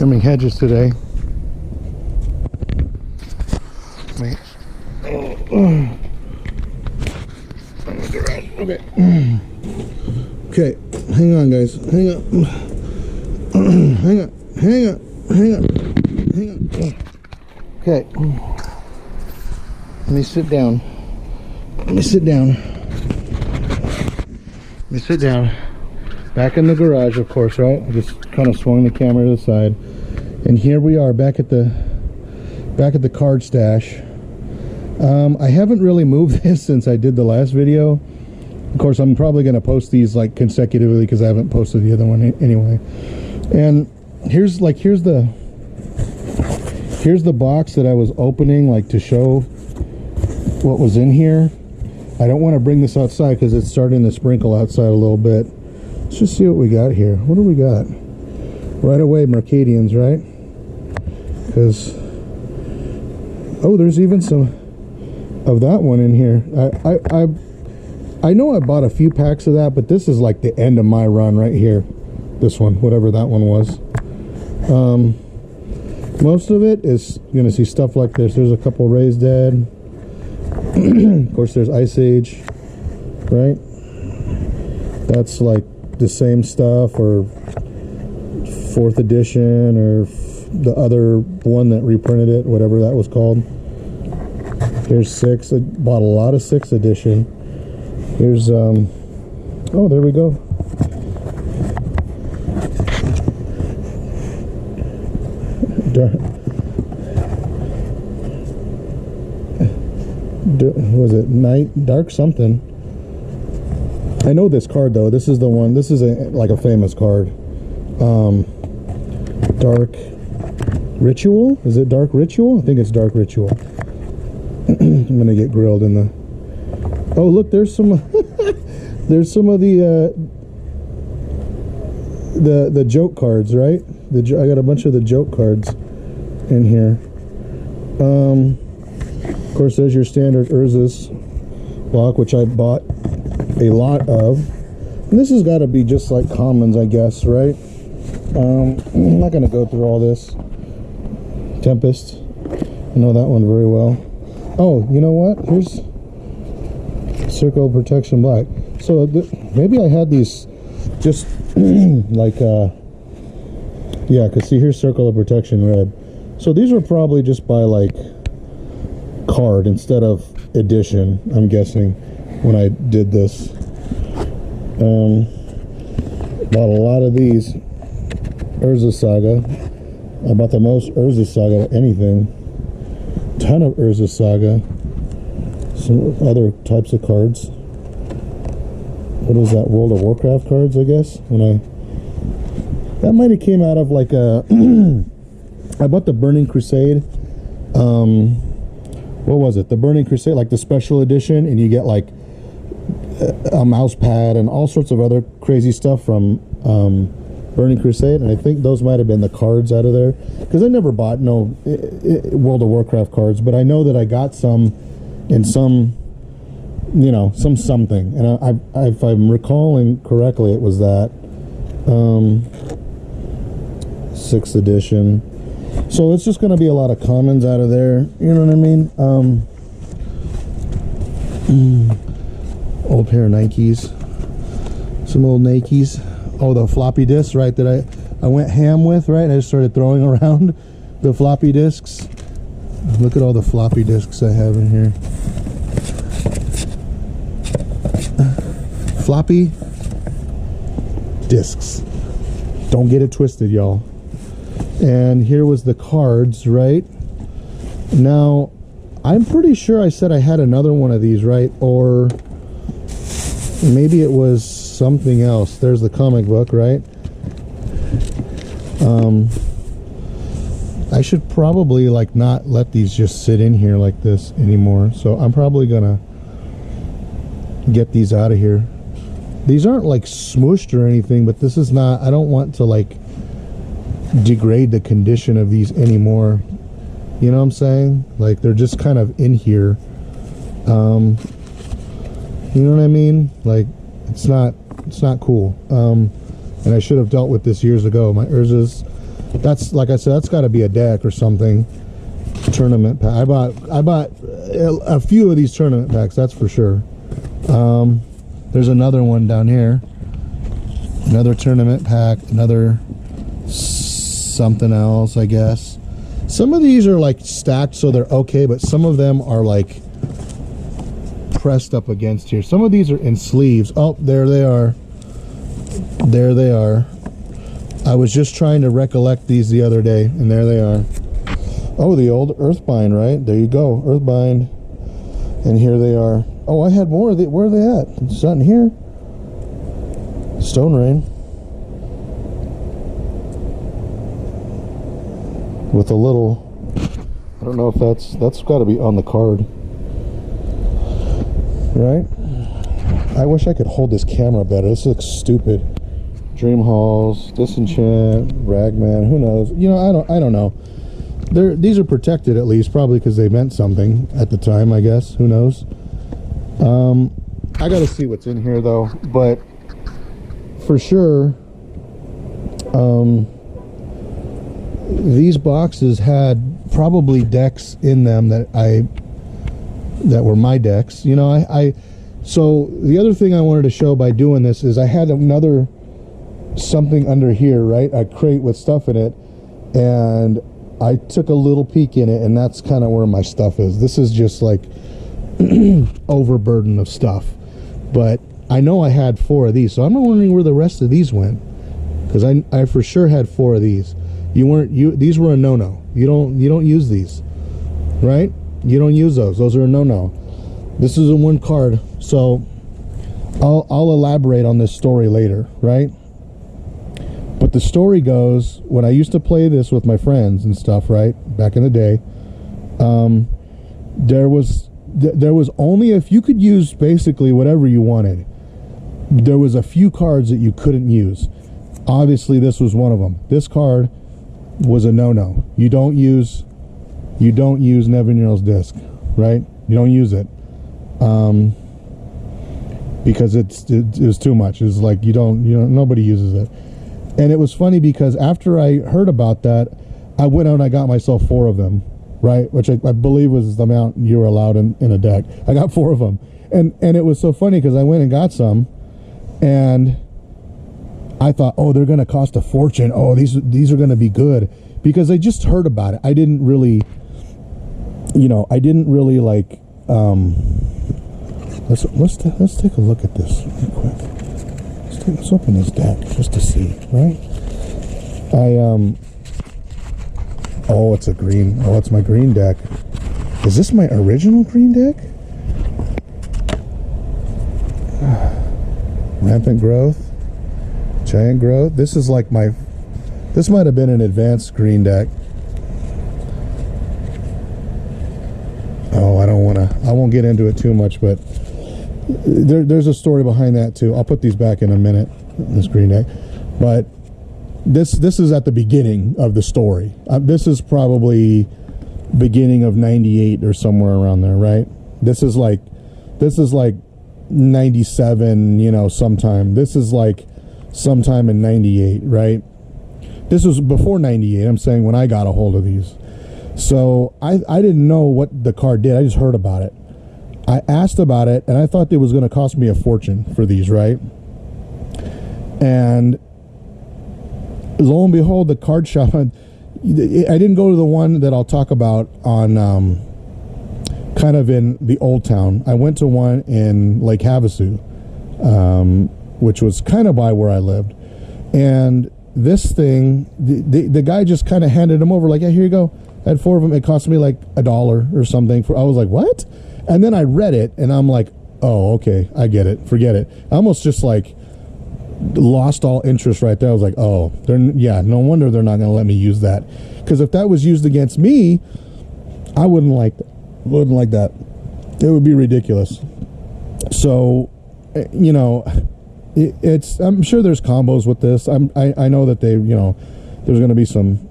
trimming hedges today. Wait. Okay. Okay, hang on, guys. Hang on. Hang on. Hang on. Hang on. Hang on. Okay. Let me sit down. Let me sit down. Let me sit down. Back in the garage, of course, right? I just kind of swung the camera to the side. And here we are back at the card stash. I haven't really moved this since I did the last video. Of course, I'm probably going to post these like consecutively because I haven't posted the other one anyway. And here's the box that I was opening, like, to show what was in here. I don't want to bring this outside because it's starting to sprinkle outside a little bit. Let's just see what we got here. What do we got? Right away, Mercadians, right? Because, oh, there's even some of that one in here. I know I bought a few packs of that, but this is like the end of my run right here. This one, whatever that one was. Most of it is going to see stuff like this. There's a couple Raised Dead. Of course, there's Ice Age, right? That's like the same stuff, or 4th edition, or the other one that reprinted it, whatever that was called. Here's 6. I bought a lot of 6th edition. Here's oh, there we go. Was it Dark something? I know this card though. This is the one. This is like a famous card. Dark Ritual? Is it Dark Ritual? I think it's Dark Ritual. I'm gonna get grilled in the. Oh, look, there's some. There's some of the joke cards, right? I got a bunch of the joke cards in here. Of course, there's your standard Urza's block, which I bought a lot of. And this has got to be just like commons, I guess, right? I'm not going to go through all this. Tempest. I know that one very well. Oh, you know what? Here's Circle of Protection Black. So maybe I had these just like, yeah, because see, here's Circle of Protection Red. So these were probably just by like card instead of edition, I'm guessing, when I did this. Bought a lot of these Urza Saga. I bought the most Urza Saga of anything. Ton of Urza Saga. Some other types of cards. What is that? World of Warcraft cards, I guess. That might have came out of like a I bought the Burning Crusade. What was it? The Burning Crusade, like the special edition, and you get like a mouse pad and all sorts of other crazy stuff from Burning Crusade, and I think those might have been the cards out of there, because I never bought World of Warcraft cards, but I know that I got some in some, you know, something, and if I'm recalling correctly, it was that 6th edition. So it's just going to be a lot of commons out of there. You know what I mean? Old pair of Nikes. Some old Nikes. Oh, the floppy disks, right? That I went ham with, right? I just started throwing around the floppy disks. Look at all the floppy disks I have in here. Floppy disks. Don't get it twisted, y'all. And here was the cards, right? Now, I'm pretty sure I said I had another one of these, right? Or maybe it was something else. There's the comic book, right? I should probably like not let these just sit in here like this anymore. So I'm probably gonna get these out of here. These aren't like smooshed or anything, but this is not, I don't want to like degrade the condition of these anymore. You know what I'm saying? Like they're just kind of in here. You know what I mean? Like it's not cool. And I should have dealt with this years ago. My Urza's That's, like I said, that's got to be a deck or something. Tournament pack. I bought a few of these tournament packs, that's for sure. There's another one down here. Another tournament pack, another something else, I guess. Some of these are like stacked so they're okay, but some of them are like pressed up against here. Some of these are in sleeves. Oh, there they are. There they are. I was just trying to recollect these the other day, and there they are. Oh, the old Earthbind, right? There you go, Earthbind. And here they are. Oh, I had more. Where are they at? It's not in here. Stone Rain. With a little, I don't know if that's got to be on the card. Right? I wish I could hold this camera better. This looks stupid. Dream Halls, Disenchant, Ragman, who knows? You know, I don't know. These are protected at least, probably because they meant something at the time, I guess. Who knows? I got to see what's in here though, but for sure, these boxes had probably decks in them that were my decks. You know, so the other thing I wanted to show by doing this is I had another something under here, right? A crate with stuff in it, and I took a little peek in it, and that's kind of where my stuff is. This is just like overburden of stuff, but I know I had 4 of these, so I'm wondering where the rest of these went, because I for sure had 4 of these. These were a no-no. You don't use these, right? You don't use those. Those are a no-no. This is a 1 card, so I'll elaborate on this story later, right? But the story goes, when I used to play this with my friends and stuff, right, back in the day, there was only, if you could use basically whatever you wanted, there was a few cards that you couldn't use. Obviously, this was one of them. This card was a no-no. You don't use Nevinyr's disc, right? You don't use it, because it was too much. It's like nobody uses it. And it was funny because after I heard about that, I went out and I got myself 4 of them, right? Which I believe was the amount you were allowed in a deck. I got 4 of them, and it was so funny because I went and got some, and I thought, oh, they're going to cost a fortune. Oh, these are going to be good, because I just heard about it. I didn't really, like. Let's take a look at this real quick. Let's open this deck just to see, right? Oh, it's a green. Oh, it's my green deck. Is this my original green deck? Rampant Growth, Giant Growth. This is like this might have been an advanced green deck. Oh, I won't get into it too much, but there's a story behind that too. I'll put these back in a minute, this green deck. But this is at the beginning of the story. This is probably beginning of 98 or somewhere around there, right? This is like 97, sometime. This is like sometime in 98, right? This was before 98. I'm saying when I got a hold of these. So I didn't know what the card did. I just heard about it. I asked about it, and I thought it was going to cost me a fortune for these, right? And lo and behold, the card shop, I didn't go to the one that I'll talk about on kind of in the old town. I went to one in Lake Havasu, which was kind of by where I lived. And this thing, the guy just kind of handed them over, like, yeah, here you go. I had 4 of them. It cost me like $1 or something. I was like, what? And then I read it, and I'm like, oh, okay, I get it. Forget it. I almost just like lost all interest right there. I was like, oh, no wonder they're not going to let me use that. Because if that was used against me, I wouldn't like that. It would be ridiculous. So, I'm sure there's combos with this. I know that there's going to be some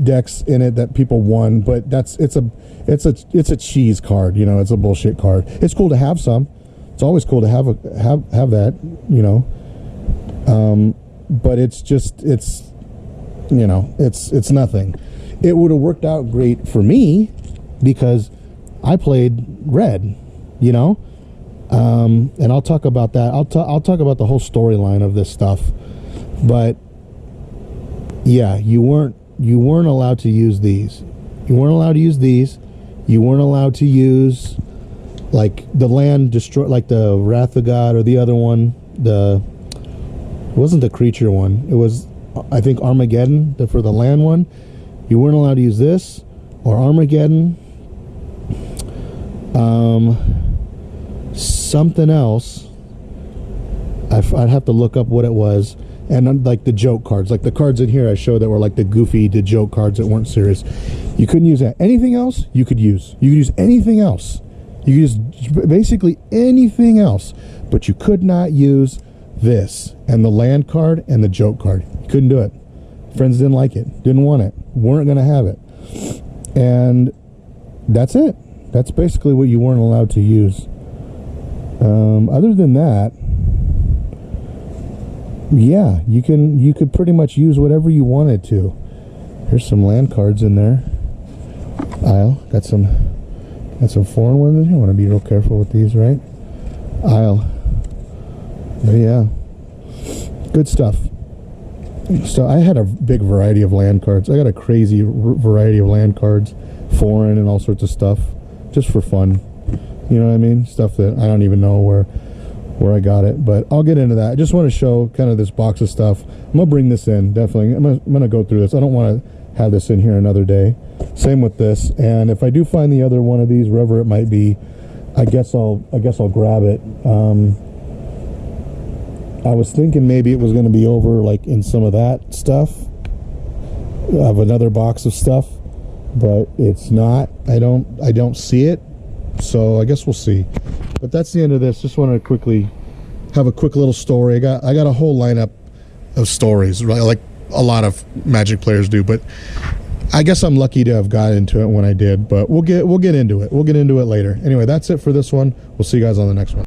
decks in it that people won, but it's a cheese card. It's a bullshit card. It's cool to have some. It's always cool to have that. But it's you know, it's nothing. It would have worked out great for me because I played red, you know. And I'll talk about that. I'll talk about the whole storyline of this stuff. But yeah, you weren't allowed to use these. You weren't allowed to use these. You weren't allowed to use like the land destroy, like the Wrath of God, or the other one. It wasn't the creature one. It was, I think, Armageddon, for the land one. You weren't allowed to use this or Armageddon. Something else. I'd have to look up what it was. And like the joke cards, like the cards in here I showed that were like the goofy, the joke cards that weren't serious. You couldn't use that. Anything else you could use. You could use anything else. You could use basically anything else, but you could not use this and the land card and the joke card. You couldn't do it. Friends didn't like it, didn't want it, weren't going to have it. And that's it. That's basically what you weren't allowed to use. Other than that, yeah, you could pretty much use whatever you wanted to. Here's some land cards in there. Isle, got some foreign ones in here. I want to be real careful with these, right? Isle. But yeah, good stuff. So I had a big variety of land cards. I got a crazy variety of land cards, foreign and all sorts of stuff, just for fun. You know what I mean? Stuff that I don't even know where I got it, but I'll get into that. I just want to show kind of this box of stuff. I'm gonna bring this in, definitely. I'm gonna go through this. I don't want to have this in here another day. Same with this. And if I do find the other one of these, wherever it might be, I guess I'll grab it. I was thinking maybe it was going to be over like in some of that stuff. I have another box of stuff, but it's not. I don't see it. So I guess we'll see. But that's the end of this. Just wanted to quickly have a quick little story. I got a whole lineup of stories, right? Like a lot of Magic players do, but I guess I'm lucky to have got into it when I did. But we'll get into it. We'll get into it later. Anyway, that's it for this one. We'll see you guys on the next one.